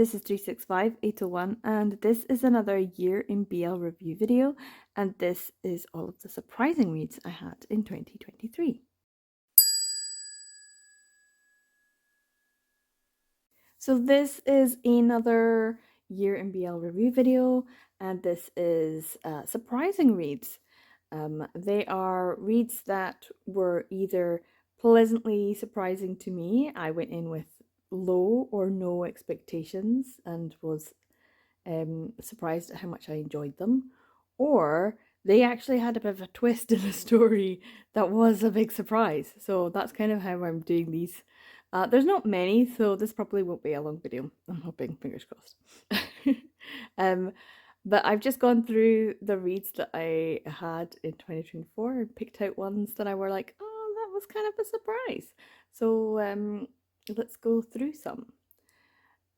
this is 365801 and this is another year in BL review video, and this is all of the surprising reads I had in 2023. So this is another year in BL review video, and this is surprising reads. They are reads that were either pleasantly surprising to me. I went in with low or no expectations and was surprised at how much I enjoyed them, or they actually had a bit of a twist in the story that was a big surprise. So that's kind of how I'm doing these. There's not many, so this probably won't be a long video. I'm hoping, fingers crossed. But I've just gone through the reads that I had in 2024 and picked out ones that I were like, oh, that was kind of a surprise. So let's go through some.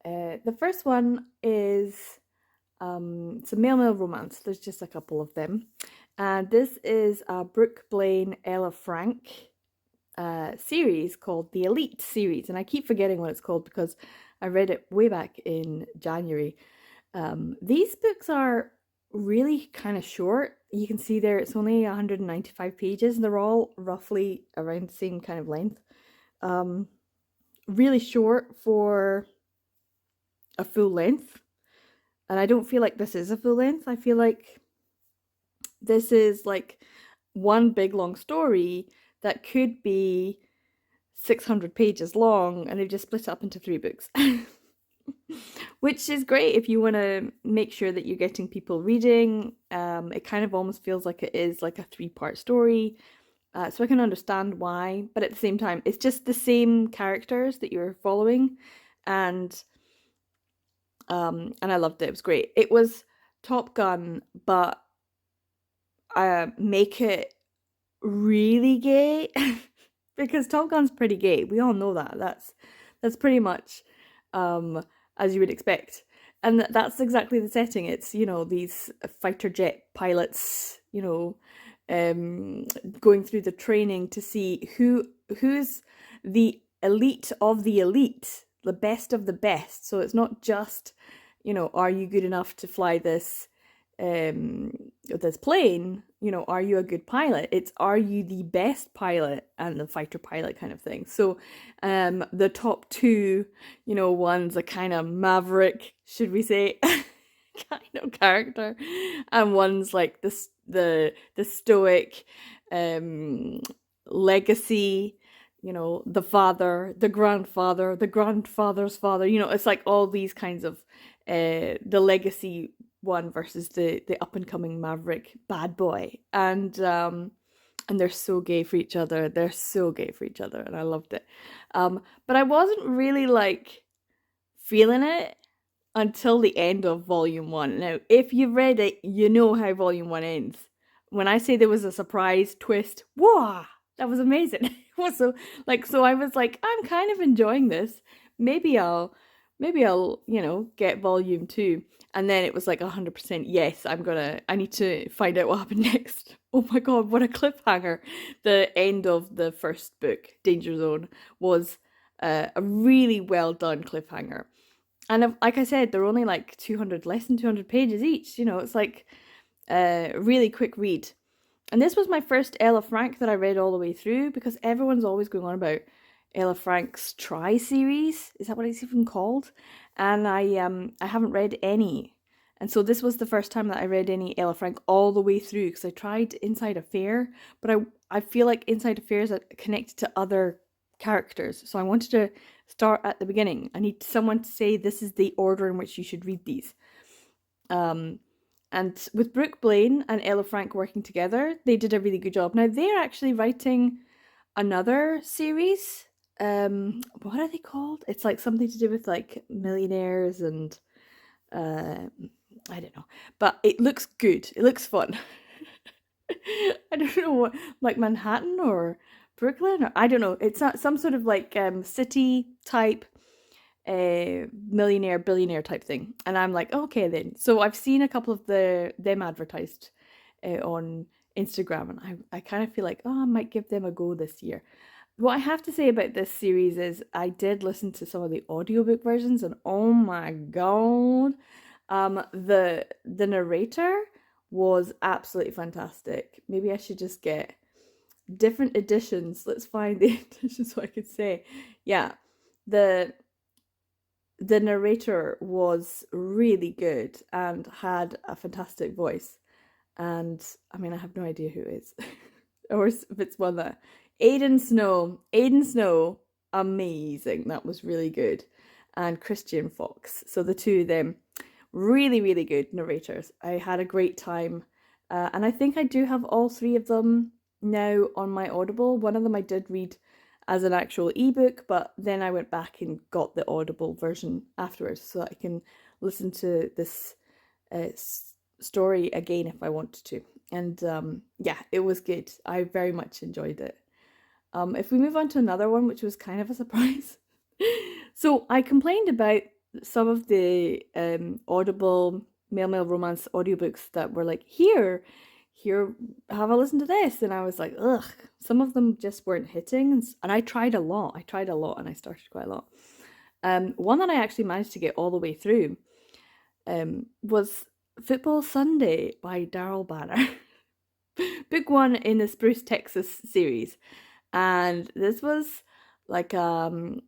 The first one is it's a male romance. There's just a couple of them. And this is a Brooke Blaine, Ella Frank series called the Elite series. And I keep forgetting what it's called because I read it way back in January. These books are really kind of short. You can see there it's only 195 pages and they're all roughly around the same kind of length. Really short for a full length. And I don't feel like this is a full length. I feel like this is like one big long story that could be 600 pages long, and they've just split it up into 3 books. Which is great if you want to make sure that you're getting people reading. It kind of almost feels like it is like a 3-part story. So I can understand why, but at the same time, it's just the same characters that you're following, and I loved it. It was great. It was Top Gun, but make it really gay because Top Gun's pretty gay. We all know that. That's pretty much as you would expect, and that's exactly the setting. It's, you know, these fighter jet pilots, you know, going through the training to see who's the elite of the elite, the best of the best. So it's not just, you know, are you good enough to fly this this plane, you know, are you a good pilot? It's, are you the best pilot and the fighter pilot kind of thing. So the top 2, you know, one's a kind of maverick, should we say, kind of character, and one's like the stoic legacy, you know, the father, the grandfather, the grandfather's father, you know, it's like all these kinds of the legacy one versus the up and coming maverick bad boy, and they're so gay for each other. They're so gay for each other, and I loved it. But I wasn't really like feeling it until the end of volume 1. Now, if you've read it, you know how volume 1 ends. When I say there was a surprise twist, whoa, that was amazing. It was so I was like, I'm kind of enjoying this. Maybe I'll, you know, get volume 2. And then it was like 100% yes, I need to find out what happened next. Oh my god, what a cliffhanger. The end of the first book, Danger Zone, was a really well done cliffhanger. And like I said, they're only like less than 200 pages each. You know, it's like a really quick read. And this was my first Ella Frank that I read all the way through, because everyone's always going on about Ella Frank's Try series. Is that what it's even called? And I haven't read any. And so this was the first time that I read any Ella Frank all the way through, because I tried Inside Affair, but I feel like Inside Affair is connected to other characters. So I wanted to start at the beginning. I need someone to say this is the order in which you should read these. And with Brooke Blaine and Ella Frank working together, they did a really good job. Now they're actually writing another series. What are they called? It's like something to do with like millionaires and I don't know, but it looks good. It looks fun. I don't know what, like Manhattan or Brooklyn, or I don't know. It's not some sort of like city type millionaire billionaire type thing, and I'm like, okay then. So I've seen a couple of them advertised on Instagram, and I kind of feel like, oh, I might give them a go this year. what I have to say about this series is I did listen to some of the audiobook versions, and oh my god, the narrator was absolutely fantastic. Maybe I should just get different editions. Let's find the edition so I could say. Yeah, the the narrator was really good and had a fantastic voice. And I mean, I have no idea who it is, or if it's one that Aiden Snow. Aiden Snow, amazing. That was really good, and Christian Fox. So the two of them, really, really good narrators. I had a great time, and I think I do have all three of them now on my Audible. One of them I did read as an actual ebook, but then I went back and got the Audible version afterwards so that I can listen to this uh, story again if I wanted to. And yeah, it was good. I very much enjoyed it. If we move on to another one, which was kind of a surprise. So I complained about some of the Audible Male Romance audiobooks that were like, here, have a listen to this. And I was like, ugh, some of them just weren't hitting. And I tried a lot. And I started quite a lot. One that I actually managed to get all the way through was Football Sunday by Daryl Banner. Book one in the Spruce, Texas series. And this was like a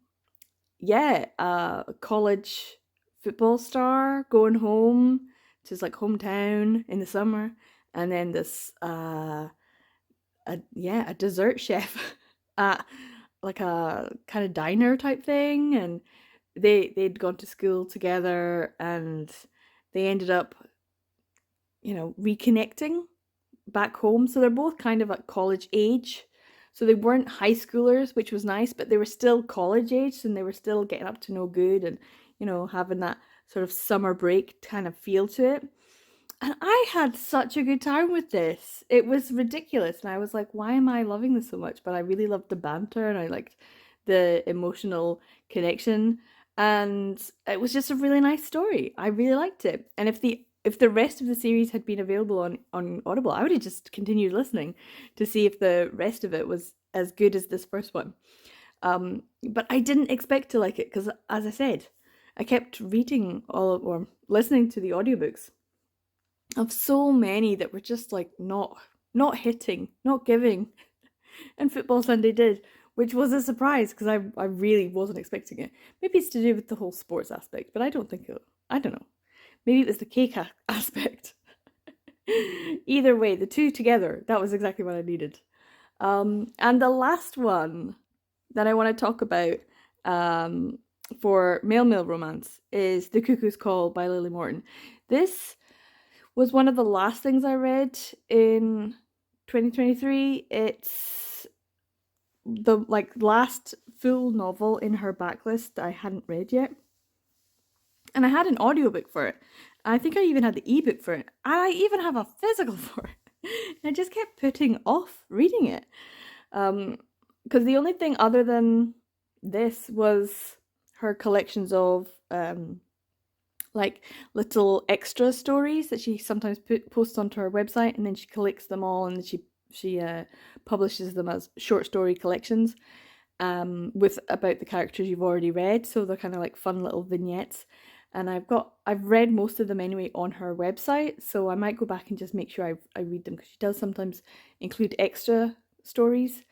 college football star going home to his like hometown in the summer, and then this a dessert chef at like a kind of diner type thing, and they'd gone to school together, and they ended up reconnecting back home. So they're both kind of at college age. So they weren't high schoolers, which was nice, but they were still college age, and they were still getting up to no good, and having that sort of summer break kind of feel to it. And I had such a good time with this. It was ridiculous, and I was like, why am I loving this so much? But I really loved the banter, and I liked the emotional connection, and it was just a really nice story. I really liked it. And if the rest of the series had been available on Audible, I would have just continued listening to see if the rest of it was as good as this first one. But I didn't expect to like it because, as I said, I kept reading or listening to the audiobooks of so many that were just like not hitting, not giving, and Football Sunday did, which was a surprise because I really wasn't expecting it. Maybe it's to do with the whole sports aspect, but I don't think it. I don't know. Maybe it was the cake aspect. Either way, the two together, that was exactly what I needed. And the last one that I want to talk about for male romance is The Cuckoo's Call by Lily Morton. This was one of the last things I read in 2023. It's the last full novel in her backlist that I hadn't read yet. And I had an audiobook for it. I think I even had the ebook for it. And I even have a physical for it. And I just kept putting off reading it. Because the only thing other than this was her collections of like little extra stories that she sometimes posts onto her website, and then she collects them all, and then she publishes them as short story collections with about the characters you've already read. So they're kind of like fun little vignettes. And I've read most of them anyway on her website, so I might go back and just make sure I read them, because she does sometimes include extra stories,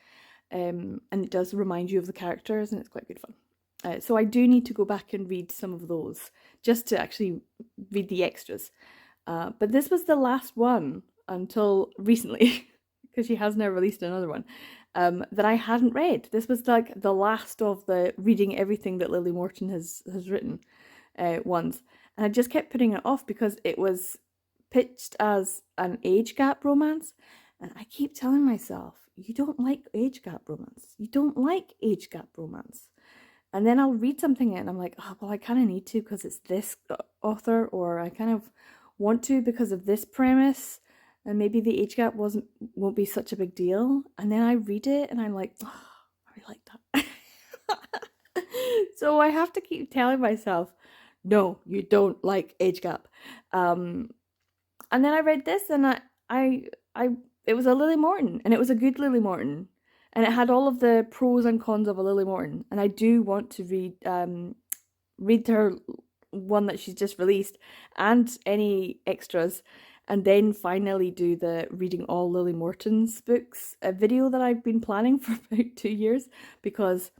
and it does remind you of the characters, and it's quite good fun. So I do need to go back and read some of those just to actually read the extras. But this was the last one until recently, because she has now released another one that I hadn't read. This was like the last of the reading everything that Lily Morton has written ones, and I just kept putting it off because it was pitched as an age gap romance, and I keep telling myself, you don't like age gap romance. You don't like age gap romance. And then I'll read something and I'm like, oh, well, I kind of need to because it's this author, or I kind of want to because of this premise, and maybe the age gap won't be such a big deal. And then I read it and I'm like, oh, I really like that. So I have to keep telling myself, no, you don't like age gap. And then I read this, and I it was a Lily Morton, and it was a good Lily Morton. and it had all of the pros and cons of a Lily Morton. And I do want to read her one that she's just released and any extras, and then finally do the reading all Lily Morton's books, a video that I've been planning for about 2 years, because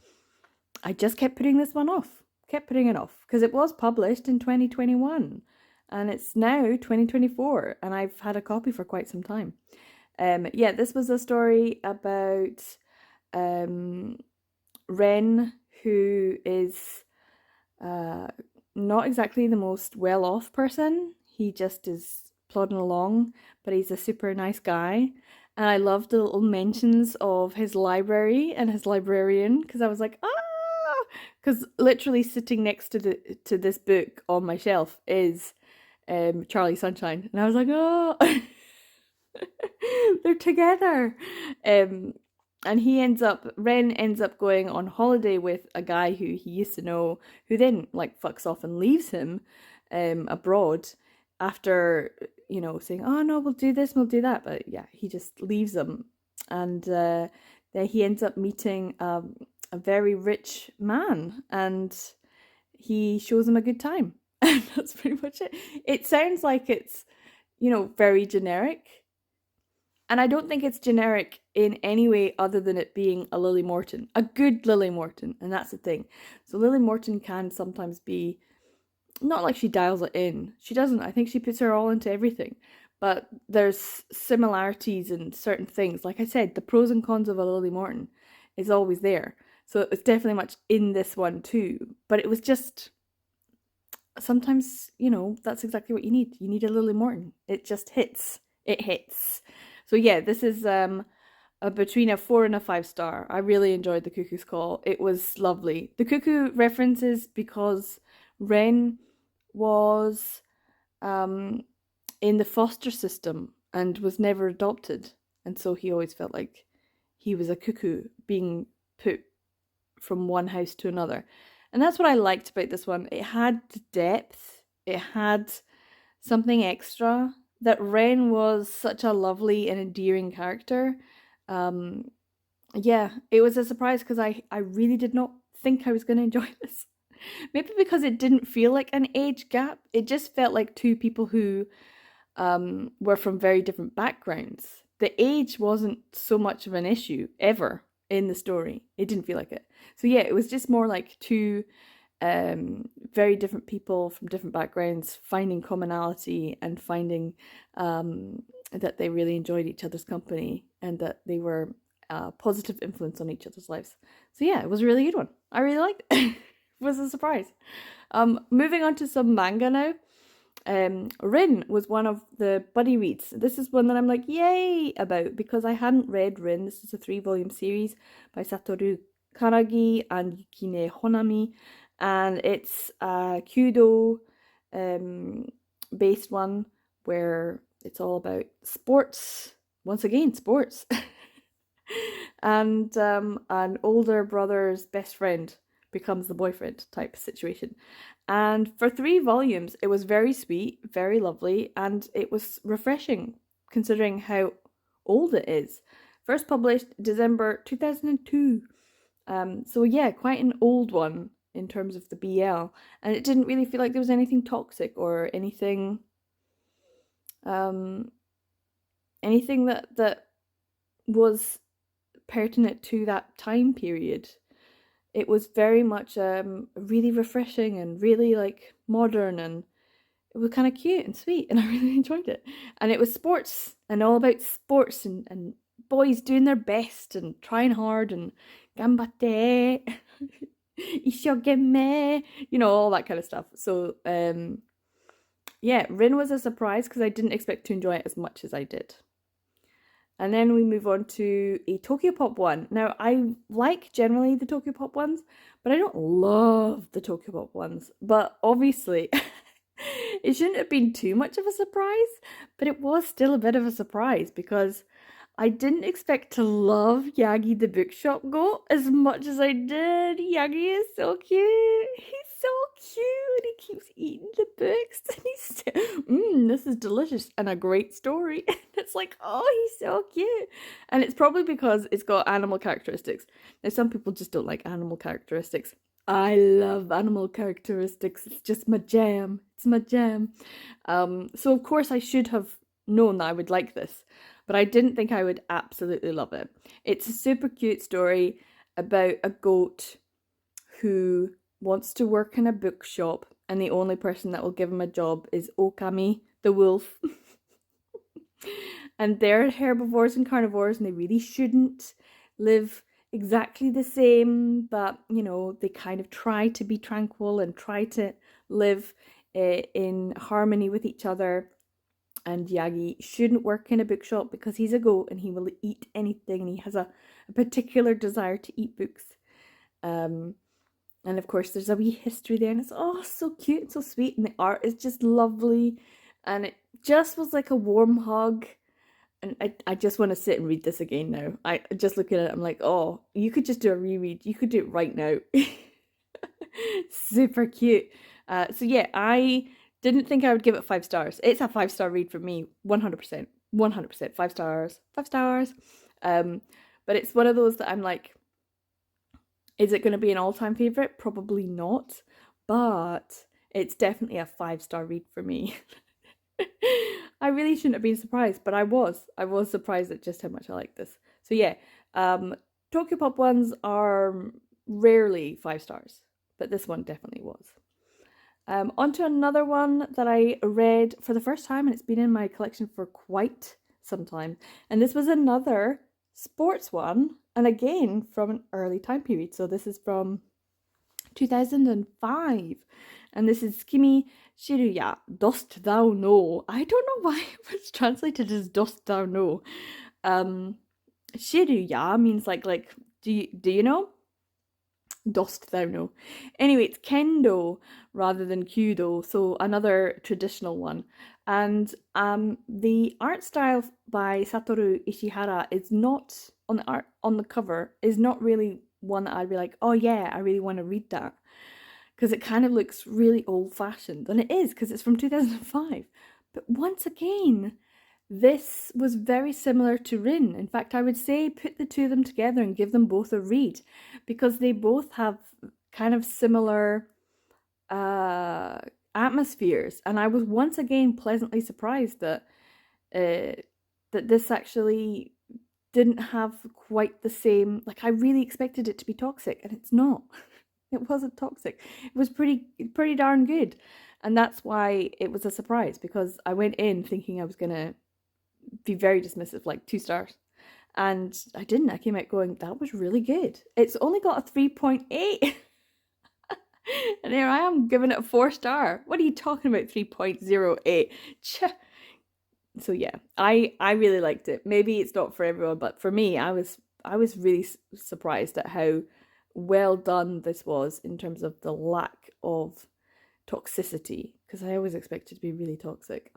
I just kept putting this one off, kept putting it off, because it was published in 2021 and it's now 2024 and I've had a copy for quite some time. Yeah, this was a story about Ren, who is not exactly the most well-off person. He just is plodding along, but he's a super nice guy. And I loved the little mentions of his library and his librarian, because I was like, because literally sitting next to this book on my shelf is Charlie Sunshine, and I was like, oh, they're together. And Ren ends up going on holiday with a guy who he used to know, who then like fucks off and leaves him abroad after, saying, oh no, we'll do this, we'll do that. But yeah, he just leaves him. And then he ends up meeting a very rich man, and he shows him a good time. And that's pretty much it. It sounds like it's, very generic. And I don't think it's generic in any way other than it being a Lily Morton, a good Lily Morton, and that's the thing. So Lily Morton can sometimes be, not like she dials it in. She doesn't. I think she puts her all into everything. But there's similarities in certain things. Like I said, the pros and cons of a Lily Morton is always there. So it's definitely much in this one too. But it was just, sometimes, that's exactly what you need. You need a Lily Morton. It just hits. It hits. So yeah, this is between a 4 and a 5 star. I really enjoyed The Cuckoo's Call. It was lovely. The cuckoo references because Ren was in the foster system and was never adopted. And so he always felt like he was a cuckoo being put from one house to another. And that's what I liked about this one. It had depth. It had something extra. That Ren was such a lovely and endearing character. Yeah, it was a surprise because I really did not think I was going to enjoy this. Maybe because it didn't feel like an age gap. It just felt like two people who were from very different backgrounds. The age wasn't so much of an issue ever in the story. It didn't feel like it. So yeah, it was just more like two very different people from different backgrounds finding commonality and finding that they really enjoyed each other's company and that they were a positive influence on each other's lives. So yeah, it was a really good one. I really liked it. It was a surprise. Moving on to some manga now. Rin was one of the buddy reads. This is one that I'm like, yay about, because I hadn't read Rin. This is a 3-volume series by Satoru Karagi and Yukine Honami. And it's a Kyudo based one where it's all about sports. Once again, sports. And an older brother's best friend becomes the boyfriend type situation. And for 3 volumes, it was very sweet, very lovely, and it was refreshing considering how old it is. First published December 2002. So yeah, quite an old one in terms of the BL, and it didn't really feel like there was anything toxic or anything anything that was pertinent to that time period. It was very much really refreshing and really like modern, and it was kind of cute and sweet, and I really enjoyed it. And it was sports and all about sports and boys doing their best and trying hard and ganbatte. Ishogeme, all that kind of stuff. So, yeah, Rin was a surprise because I didn't expect to enjoy it as much as I did. And then we move on to a Tokyopop one. Now, I like generally the Tokyopop ones, but I don't love the Tokyopop ones. But obviously, it shouldn't have been too much of a surprise, but it was still a bit of a surprise because I didn't expect to love Yagi the Bookshop Goat as much as I did. Yagi is so cute. He's so cute. He keeps eating the books and he's this is delicious and a great story. And it's like, oh, he's so cute. And it's probably because it's got animal characteristics. Now, some people just don't like animal characteristics. I love animal characteristics. It's just my jam. It's my jam. So of course I should have known that I would like this, but I didn't think I would absolutely love it. It's a super cute story about a goat who wants to work in a bookshop, and the only person that will give him a job is Okami, the wolf. And they're herbivores and carnivores, and they really shouldn't live exactly the same, but you know, they kind of try to be tranquil and try to live in harmony with each other. And Yagi shouldn't work in a bookshop because he's a goat and he will eat anything, and he has a particular desire to eat books. And of course, there's a wee history there, and it's so cute and so sweet, and the art is just lovely, and it just was like a warm hug. And I just want to sit and read this again now. I just look at it, I'm like, oh, you could just do a reread. You could do it right now. Super cute. So yeah, I didn't think I would give it 5 stars. It's a 5-star read for me, 100%. 100%. 5 stars. 5 stars. But it's one of those that I'm like, is it going to be an all-time favorite? Probably not. But it's definitely a 5-star read for me. I really shouldn't have been surprised, but I was. I was surprised at just how much I like this. So yeah, Tokyopop ones are rarely 5 stars, but this one definitely was. On to another one that I read for the first time, and it's been in my collection for quite some time. And this was another sports one, and again from an early time period. So this is from 2005, and this is Kimi Shiruya, Dost Thou Know? I don't know why it was translated as Dost Thou Know. Shiruya means like do you know? Dost Thou Know? Anyway, it's Kendo rather than Kyudo, so another traditional one. And the art style by Satoru Ishihara is not on the cover is not really one that I'd be like, oh yeah, I really want to read that, because it kind of looks really old-fashioned, and it is because it's from 2005. But once again, this was very similar to Rin. In fact, I would say put the two of them together and give them both a read, because they both have kind of similar atmospheres. And I was once again pleasantly surprised that this actually didn't have quite the same, like I really expected it to be toxic, and it's not. It wasn't toxic. It was pretty darn good. And that's why it was a surprise, because I went in thinking I was going to be very dismissive, like 2 stars. And I didn't. I came out going, that was really good. It's only got a 3.8. And here I am giving it a 4 star. What are you talking about, 3.08? So yeah, I really liked it. Maybe it's not for everyone, but for me, I was really surprised at how well done this was in terms of the lack of toxicity, because I always expect it to be really toxic.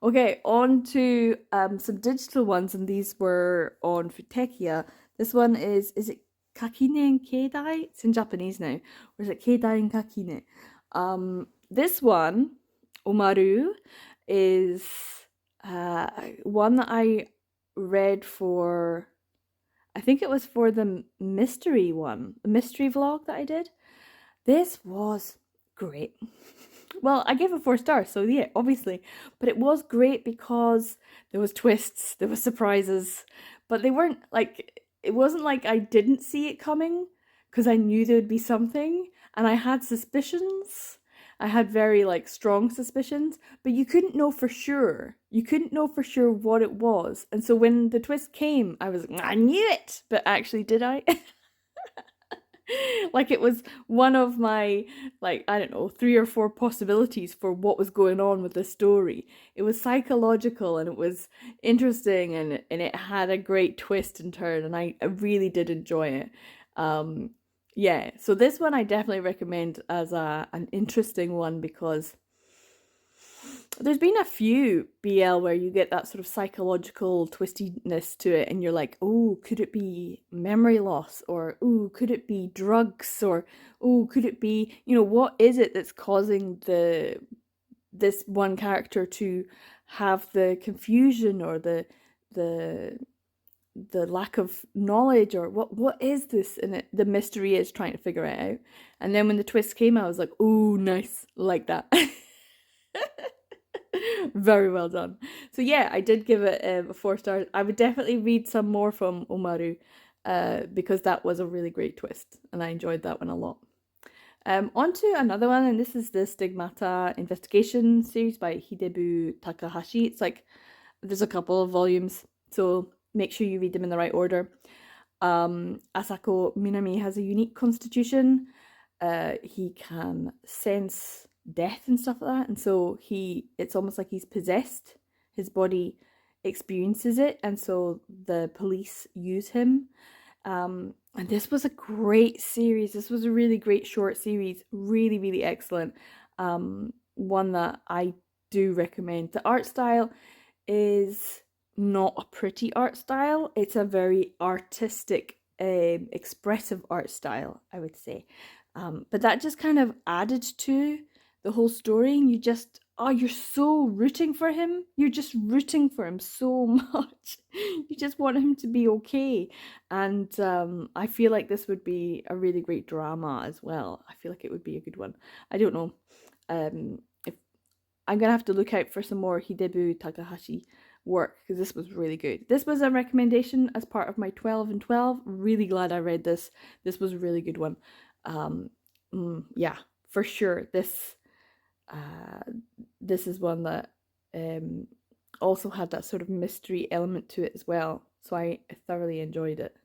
Okay, on to some digital ones, and these were on Futekia. This one is it Kakine and Keidai? It's in Japanese now. Or is it Keidai and Kakine? This one, Omaru, is one that I read for, I think it was for the mystery one, the mystery vlog that I did. This was great. Well, I gave it 4 stars, so yeah, obviously. But it was great because there was twists, there was surprises, but they weren't like, it wasn't like I didn't see it coming, because I knew there would be something, and I had suspicions. I had very like strong suspicions, but you couldn't know for sure. You couldn't know for sure what it was. And so when the twist came, I was like, I knew it, but actually did I? Like it was one of my, like, I don't know, 3 or 4 possibilities for what was going on with the story. It was psychological, and it was interesting, and it had a great twist and turn, and I really did enjoy it. Yeah, so this one I definitely recommend as an interesting one, because There's been a few BL where you get that sort of psychological twistiness to it, and you're like, oh, could it be memory loss? Or, oh, could it be drugs? Or, oh, could it be, what is it that's causing this one character to have the confusion or the the lack of knowledge, or what is this? And the mystery is trying to figure it out. And then when the twist came, I was like, oh, nice, like that. Very well done. So yeah, I did give it a 4 stars. I would definitely read some more from Omaru, because that was a really great twist, and I enjoyed that one a lot. On to another one, and this is the Stigmata Investigation series by Hidebu Takahashi. It's like there's a couple of volumes, so make sure you read them in the right order. Asako Minami has a unique constitution. He can sense death and stuff like that, and so it's almost like he's possessed. His body experiences it, and so the police use him. And this was a great series. This was a really great short series, really, really excellent. One that I do recommend. The art style is not a pretty art style. It's a very artistic, expressive art style, I would say. But that just kind of added to the whole story, and you're so rooting for him. You're just rooting for him so much. You just want him to be okay. And I feel like this would be a really great drama as well. I feel like it would be a good one. I don't know. If I'm gonna have to look out for some more Hidebu Takahashi work, because this was really good. This was a recommendation as part of my 12 and 12. Really glad I read this. This was a really good one. Yeah, for sure. This is one that also had that sort of mystery element to it as well. So I thoroughly enjoyed it.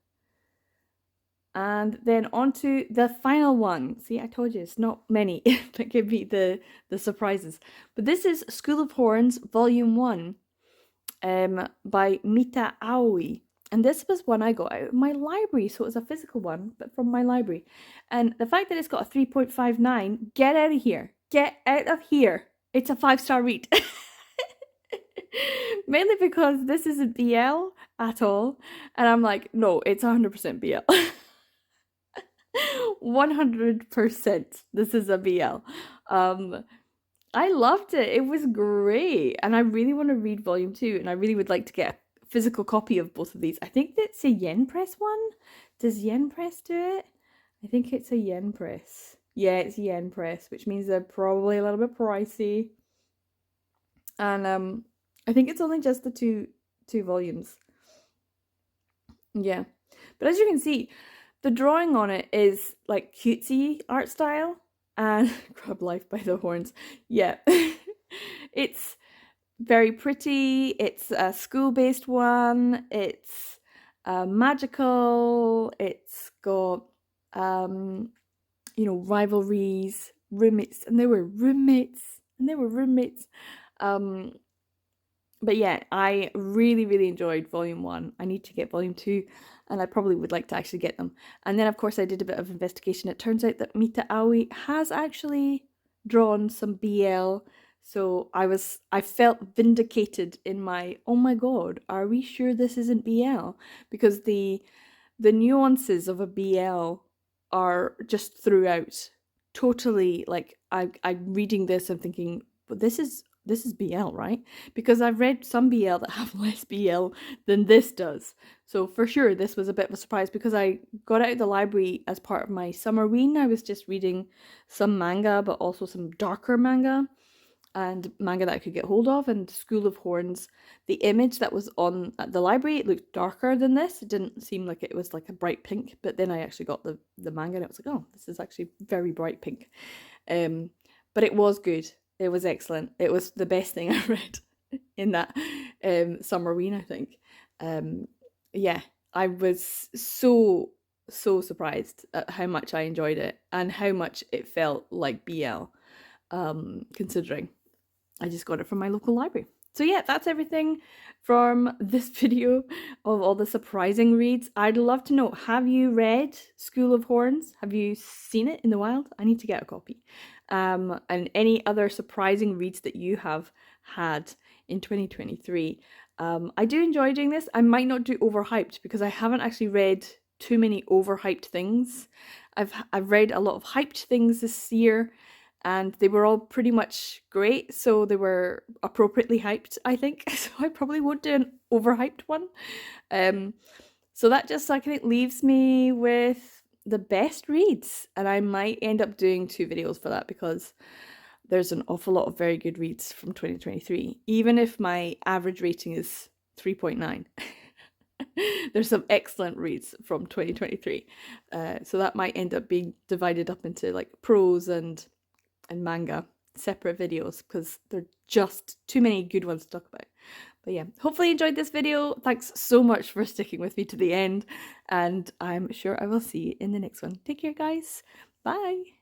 And then on to the final one. See, I told you it's not many that give me the surprises. But this is School of Horns, Volume 1, by Mita Aoi. And this was one I got out of my library, so it was a physical one, but from my library. And the fact that it's got a 3.59, get out of here. Get out of here. It's a 5-star read. Mainly because this isn't BL at all. And I'm like, no, it's 100% BL. 100% this is a BL. I loved it. It was great. And I really want to read volume 2, and I really would like to get a physical copy of both of these. I think that's a Yen Press one. Does Yen Press do it? I think it's a Yen Press. Yeah, it's Yen Press, which means they're probably a little bit pricey. And I think it's only just the two volumes. Yeah. But as you can see, the drawing on it is like cutesy art style, and Grab Life by the Horns. Yeah. It's very pretty. It's a school-based one. It's magical. It's got rivalries, roommates, and they were roommates. But yeah, I really, really enjoyed Volume 1. I need to get Volume 2, and I probably would like to actually get them. And then, of course, I did a bit of investigation. It turns out that Mita Aoi has actually drawn some BL, so I felt vindicated in my, oh my god, are we sure this isn't BL? Because the nuances of a BL are just throughout. Totally, like, I'm reading this and thinking, but this is BL, right? Because I've read some BL that have less BL than this does. So for sure, this was a bit of a surprise, because I got out of the library as part of my summer ween. I was just reading some manga, but also some darker manga, and manga that I could get hold of. And School of Horns, the image that was on at the library, it looked darker than this. It didn't seem like it was like a bright pink, but then I actually got the manga, and it was like, oh, this is actually very bright pink. But it was good. It was excellent. It was the best thing I read in that summer ween, I think. Yeah, I was so surprised at how much I enjoyed it and how much it felt like BL, considering I just got it from my local library. So yeah, that's everything from this video of all the surprising reads. I'd love to know, have you read School of Horns? Have you seen it in the wild? I need to get a copy. And any other surprising reads that you have had in 2023. I do enjoy doing this. I might not do overhyped because I haven't actually read too many overhyped things. I've read a lot of hyped things this year, and they were all pretty much great, so they were appropriately hyped, I think. So I probably won't do an overhyped one. So that just I think leaves me with the best reads, and I might end up doing 2 videos for that because there's an awful lot of very good reads from 2023, even if my average rating is 3.9. There's some excellent reads from 2023. So that might end up being divided up into like prose and manga separate videos because there are just too many good ones to talk about. But yeah, hopefully you enjoyed this video. Thanks so much for sticking with me to the end, and I'm sure I will see you in the next one. Take care, guys. Bye.